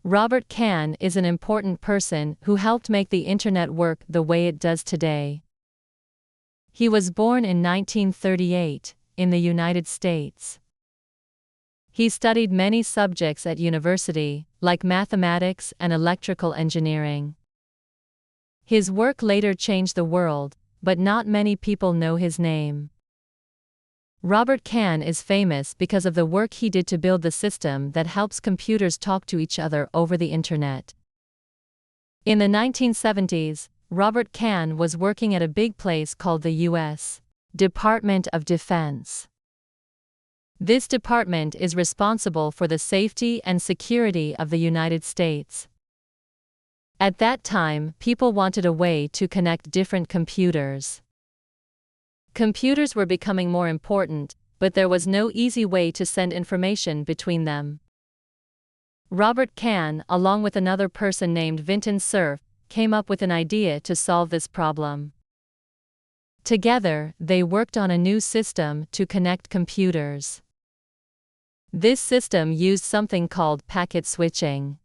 Robert Kahn is an important person who helped make the Internet work the way it does today. He was born in 1938, in the United States. He studied many subjects at university, like mathematics and electrical engineering. His work later changed the world, but not many people know his name. Robert Kahn is famous because of the work he did to build the system that helps computers talk to each other over the Internet. In the 1970s, Robert Kahn was working at a big place called the U.S. Department of Defense. This department is responsible for the safety and security of the United States. At that time, people wanted a way to connect different computers. Computers were becoming more important, but there was no easy way to send information between them. Robert Kahn, along with another person named Vinton Cerf, came up with an idea to solve this problem. Together, they worked on a new system to connect computers. This system used something called packet switching.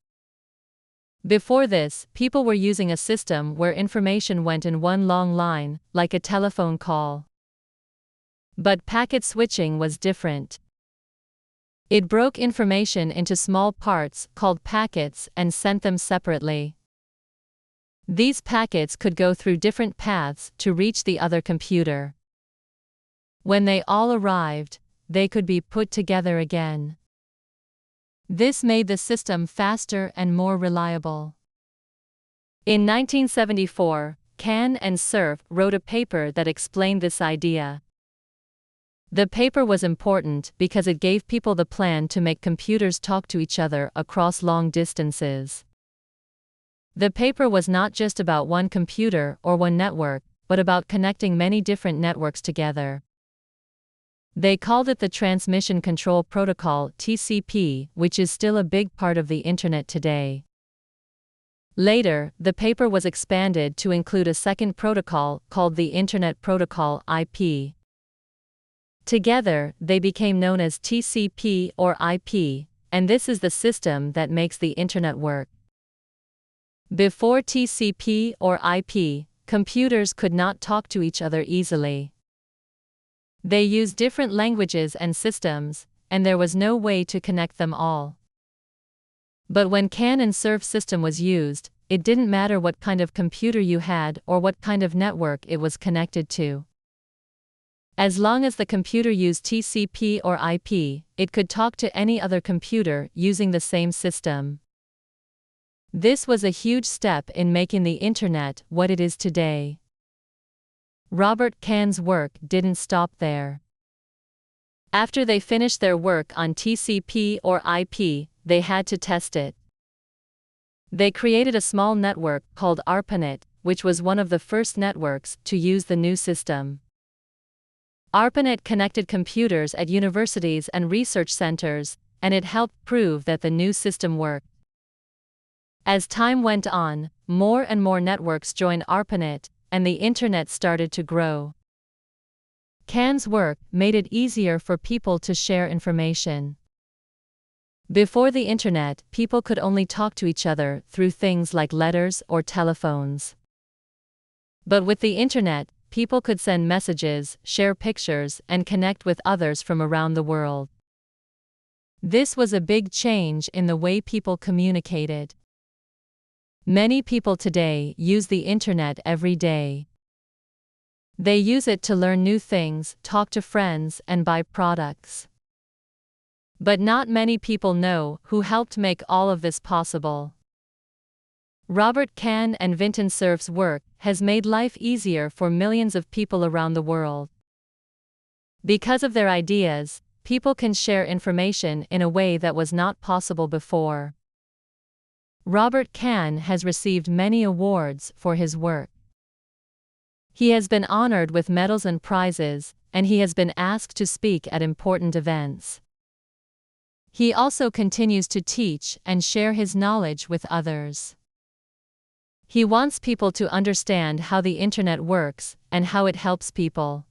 Before this, people were using a system where information went in one long line, like a telephone call. But packet switching was different. It broke information into small parts, called packets, and sent them separately. These packets could go through different paths to reach the other computer. When they all arrived, they could be put together again. This made the system faster and more reliable. In 1974, Kahn and Cerf wrote a paper that explained this idea. The paper was important because it gave people the plan to make computers talk to each other across long distances. The paper was not just about one computer or one network, but about connecting many different networks together. They called it the Transmission Control Protocol (TCP), which is still a big part of the Internet today. Later, the paper was expanded to include a second protocol called the Internet Protocol (IP). Together, they became known as TCP or IP, and this is the system that makes the Internet work. Before TCP or IP, computers could not talk to each other easily. They used different languages and systems, and there was no way to connect them all. But when Kahn and Cerf's system was used, it didn't matter what kind of computer you had or what kind of network it was connected to. As long as the computer used TCP or IP, it could talk to any other computer using the same system. This was a huge step in making the Internet what it is today. Robert Kahn's work didn't stop there. After they finished their work on TCP or IP, they had to test it. They created a small network called ARPANET, which was one of the first networks to use the new system. ARPANET connected computers at universities and research centers, and it helped prove that the new system worked. As time went on, more and more networks joined ARPANET, and the Internet started to grow. Kahn's work made it easier for people to share information. Before the Internet, people could only talk to each other through things like letters or telephones. But with the Internet, people could send messages, share pictures, and connect with others from around the world. This was a big change in the way people communicated. Many people today use the Internet every day. They use it to learn new things, talk to friends, and buy products. But not many people know who helped make all of this possible. Robert Kahn and Vinton Cerf's work has made life easier for millions of people around the world. Because of their ideas, people can share information in a way that was not possible before. Robert Kahn has received many awards for his work. He has been honored with medals and prizes, and he has been asked to speak at important events. He also continues to teach and share his knowledge with others. He wants people to understand how the Internet works and how it helps people.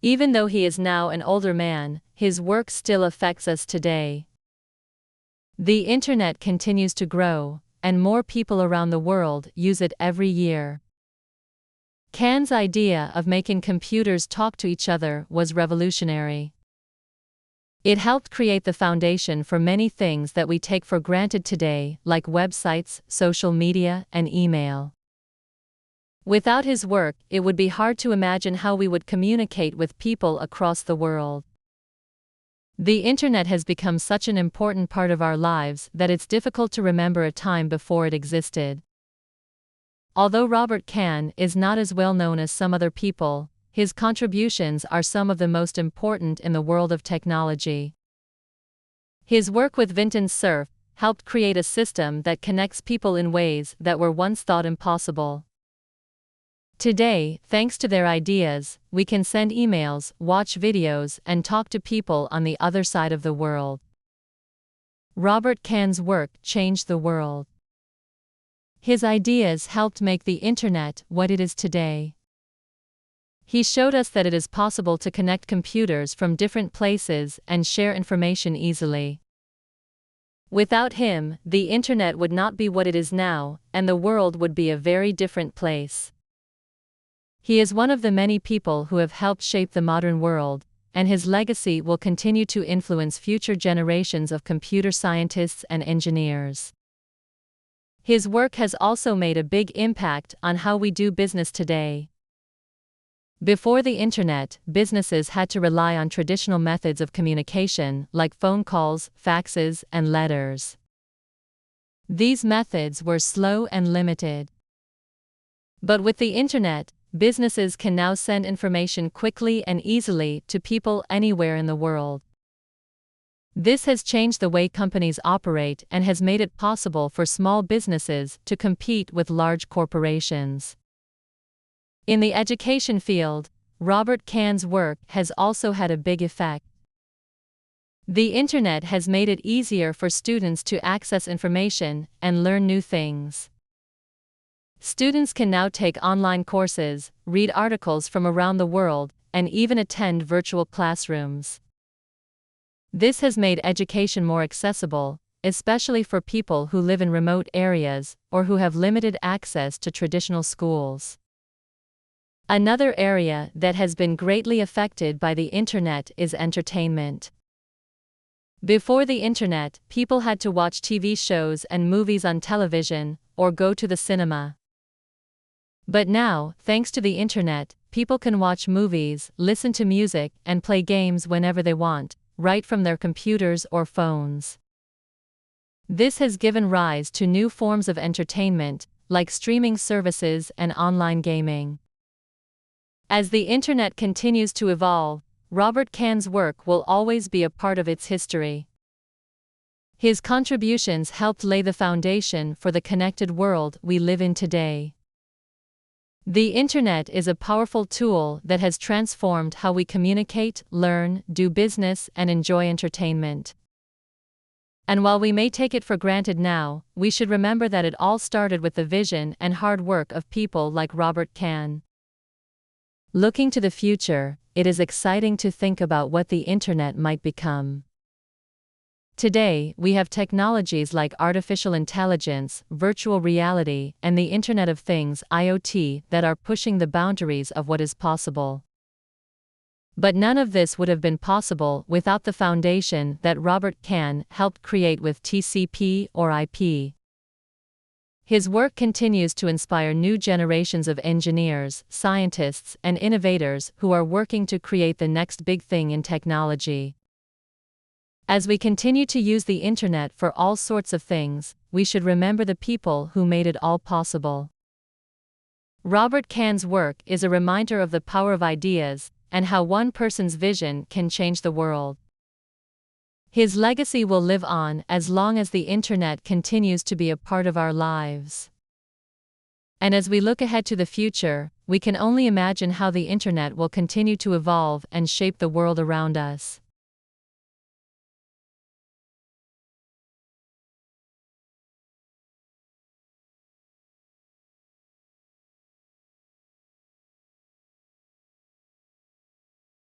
Even though he is now an older man, his work still affects us today. The internet continues to grow, and more people around the world use it every year. Kahn's idea of making computers talk to each other was revolutionary. It helped create the foundation for many things that we take for granted today, like websites, social media, and email. Without his work, it would be hard to imagine how we would communicate with people across the world. The internet has become such an important part of our lives that it's difficult to remember a time before it existed. Although Robert Kahn is not as well known as some other people, his contributions are some of the most important in the world of technology. His work with Vinton Cerf helped create a system that connects people in ways that were once thought impossible. Today, thanks to their ideas, we can send emails, watch videos, and talk to people on the other side of the world. Robert Kahn's work changed the world. His ideas helped make the internet what it is today. He showed us that it is possible to connect computers from different places and share information easily. Without him, the internet would not be what it is now, and the world would be a very different place. He is one of the many people who have helped shape the modern world, and his legacy will continue to influence future generations of computer scientists and engineers. His work has also made a big impact on how we do business today. Before the internet, businesses had to rely on traditional methods of communication like phone calls, faxes, and letters. These methods were slow and limited. But with the internet, businesses can now send information quickly and easily to people anywhere in the world. This has changed the way companies operate and has made it possible for small businesses to compete with large corporations. In the education field, Robert Kahn's work has also had a big effect. The internet has made it easier for students to access information and learn new things. Students can now take online courses, read articles from around the world, and even attend virtual classrooms. This has made education more accessible, especially for people who live in remote areas or who have limited access to traditional schools. Another area that has been greatly affected by the internet is entertainment. Before the internet, people had to watch TV shows and movies on television or go to the cinema. But now, thanks to the internet, people can watch movies, listen to music, and play games whenever they want, right from their computers or phones. This has given rise to new forms of entertainment, like streaming services and online gaming. As the internet continues to evolve, Robert Kahn's work will always be a part of its history. His contributions helped lay the foundation for the connected world we live in today. The internet is a powerful tool that has transformed how we communicate, learn, do business, and enjoy entertainment. And while we may take it for granted now, we should remember that it all started with the vision and hard work of people like Robert Kahn. Looking to the future, it is exciting to think about what the internet might become. Today, we have technologies like artificial intelligence, virtual reality, and the Internet of Things (IoT) that are pushing the boundaries of what is possible. But none of this would have been possible without the foundation that Robert Kahn helped create with TCP or IP. His work continues to inspire new generations of engineers, scientists, and innovators who are working to create the next big thing in technology. As we continue to use the internet for all sorts of things, we should remember the people who made it all possible. Robert Kahn's work is a reminder of the power of ideas and how one person's vision can change the world. His legacy will live on as long as the internet continues to be a part of our lives. And as we look ahead to the future, we can only imagine how the internet will continue to evolve and shape the world around us.